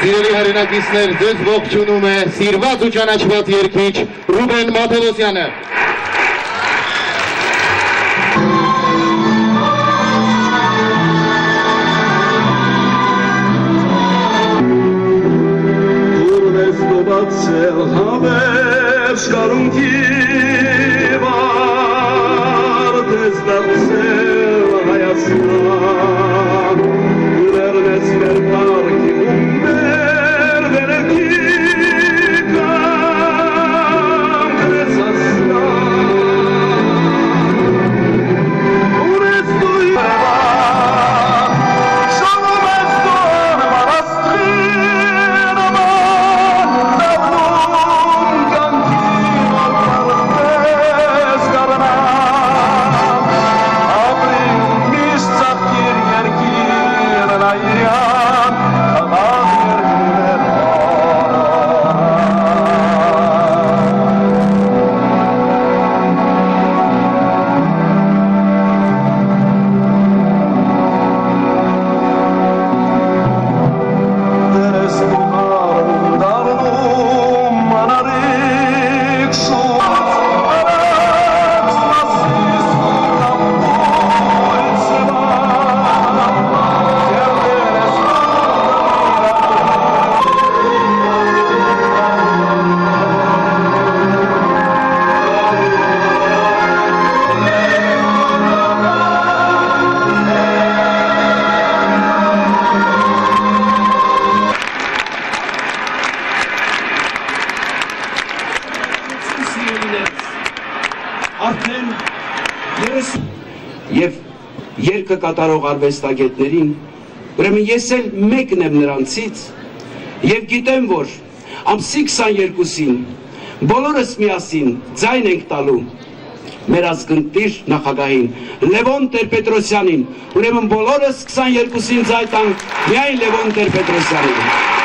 Սիրելի հայրենակիցներ, ձեզ ողջունում է սիրված ու ճանաչված երգիչ Ռուբեն Մաթևոսյանը։ Հավերժ կարունքի վարդ ես դարձել Հայաստան, ուրերն ես մեր պարքի ու մեր վերեկի կամ դրես ասլան, ուր ես դու երվան, շանում ես դոր մարաստրին աման, Եվ երգը կատարող արվեստագետներին, ուրեմն ես էլ մեկն եմ նրանցից եւ գիտեմ, որ ամսի 22-ին բոլորս միասին ձայն ենք տալու մեր ազգընտիր նախագահին Լևոն Տեր-Պետրոսյանին, ուրեմն բոլորս 22-ին ձայն տանք միայն Լևոն Տեր-Պետրոսյանին։